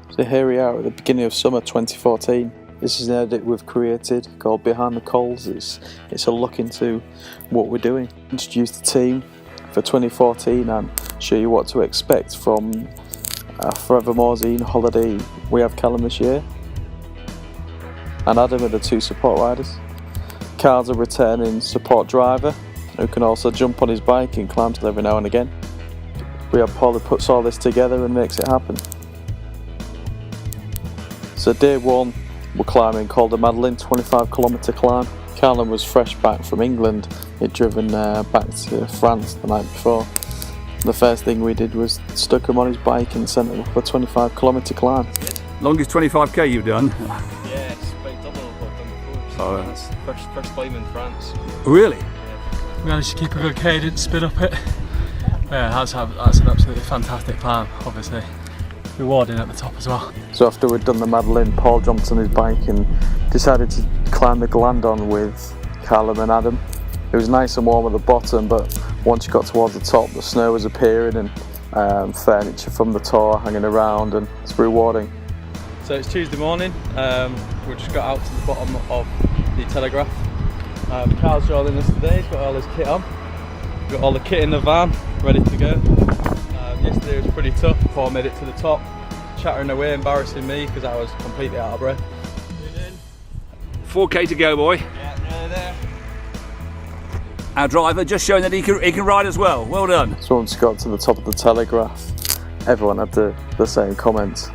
So here we are at the beginning of summer 2014. This is an edit we've created called Behind the Coals. It's a look into what we're doing. Introduce the team for 2014 and show you what to expect from a Forever Morzine holiday we have Callum this year. And Adam are the two support riders. Carl's a returning support driver who can also jump on his bike and climb every now and again. We have Paul who puts all this together and makes it happen. So day one, we're climbing called the Madeleine 25km climb. Callum was fresh back from England. He'd driven back to France the night before. The first thing we did was stuck him on his bike and sent him up a 25km climb. Longest 25k you've done? Yes, about double what I've done before. So that's first climb in France. Really? Yeah. We managed to keep a good cadence, spin up it. Yeah, that's an absolutely fantastic climb, obviously. Rewarding at the top as well. So after we'd done the Madeleine, Paul jumped on his bike and decided to climb the Glandon with Callum and Adam. It was nice and warm at the bottom, but once you got towards the top, the snow was appearing and furniture from the tour hanging around, and it's rewarding. So it's Tuesday morning. We just got out to the bottom of the Telegraph. Carl's joining us today. He's got all his kit on. We've got all the kit in the van, ready to go. Yesterday was pretty tough before I made it to the top. Chattering away, embarrassing me because I was completely out of breath. 4k to go, boy. Yeah, nearly there. Our driver just showing that he can ride as well. Well done. So once we got to the top of the Telegraph, everyone had the same comments.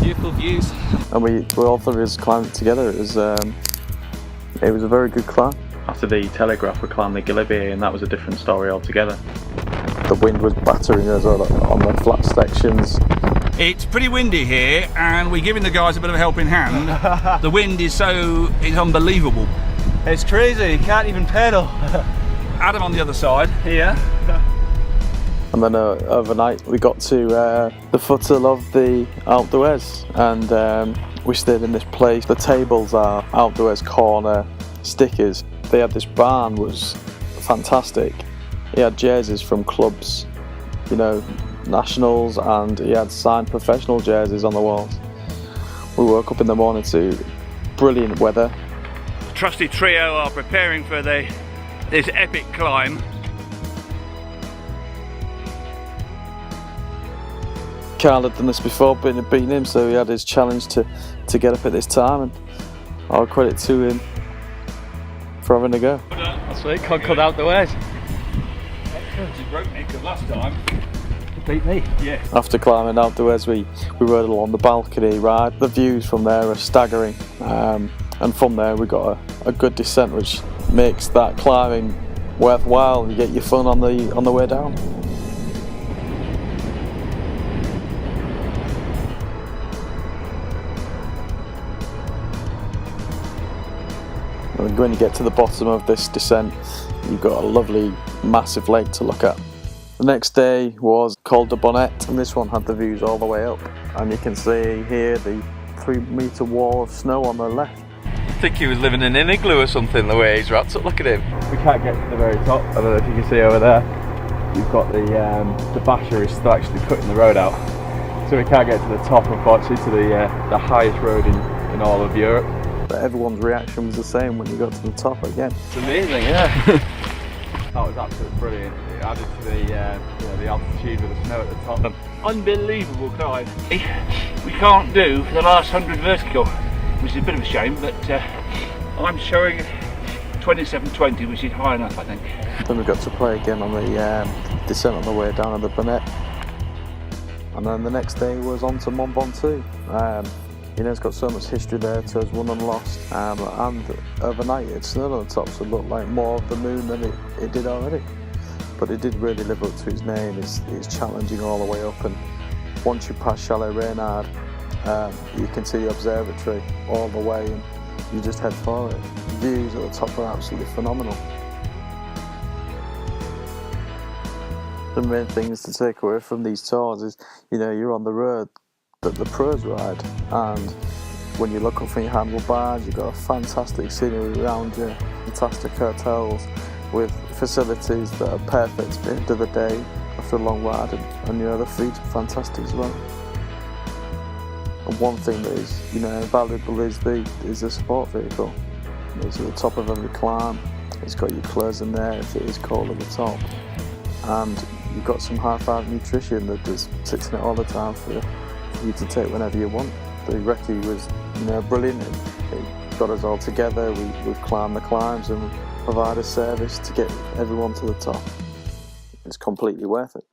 Beautiful views. And we all three of us climbed it together. It was a very good climb. After the Telegraph, we climbed the Galibier, and that was a different story altogether. The wind was battering us on the flat sections. It's pretty windy here, and we're giving the guys a bit of a helping hand. The wind is unbelievable. It's crazy, you can't even pedal. Adam on the other side here. And then overnight we got to the foothills of the Alpe d'Huez, and we stayed in this place. The tables are Alpe d'Huez corner stickers. They had this barn, was fantastic. He had jerseys from clubs, you know, nationals, and he had signed professional jerseys on the walls. We woke up in the morning to brilliant weather. The trusty trio are preparing for this epic climb. Carl had done this before, beaten him, so he had his challenge to get up at this time, and I'll credit to him for having a go. That's right, conquered out the way. You broke me because last time you beat me. Yeah. After climbing Alpe d'Huez, we rode along the balcony ride. The views from there are staggering, and from there we got a good descent, which makes that climbing worthwhile, and you get your fun on the way down. And when you get to the bottom of this descent, you've got a lovely massive lake to look at. The next day was called the Bonnet, and this one had the views all the way up, and you can see here the 3-metre wall of snow on the left. I think he was living in an igloo or something the way he's wrapped up. Look at him. We can't get to the very top. I don't know if you can see over there. You've got the basher is still actually cutting the road out, so we can't get to the top, unfortunately, to the highest road in all of Europe. But everyone's reaction was the same when you got to the top again. It's amazing, yeah. That was absolutely brilliant. It added to the altitude with the snow at the top. Unbelievable climb. We can't do the last 100 vertical, which is a bit of a shame, but I'm showing 27.20, which is high enough, I think. Then we got to play again on the descent on the way down at the Bonnet. And then the next day was on to Mont Ventoux. You know, it's got so much history there, so it's won and lost. And overnight it snowed on the top, so it looked like more of the moon than it did already. But it did really live up to its name. It's challenging all the way up, and once you pass Chalet Reynard, you can see the observatory all the way, and you just head for it. The views at the top are absolutely phenomenal. The main things to take away from these tours is, you know, you're on the road that the pros ride, and when you look up from your handlebars, you've got a fantastic scenery around you, fantastic hotels with facilities that are perfect at the end of the day after a long ride, and you know, the food's fantastic as well. And one thing that is, you know, invaluable is the support vehicle. It's at the top of every climb. It's got your clothes in there if it is cold at the top, and you've got some high five nutrition that just sits in it all the time for you to take whenever you want. The recce was, you know, brilliant. It got us all together. We've climbed the climbs and provide a service to get everyone to the top. It's completely worth it.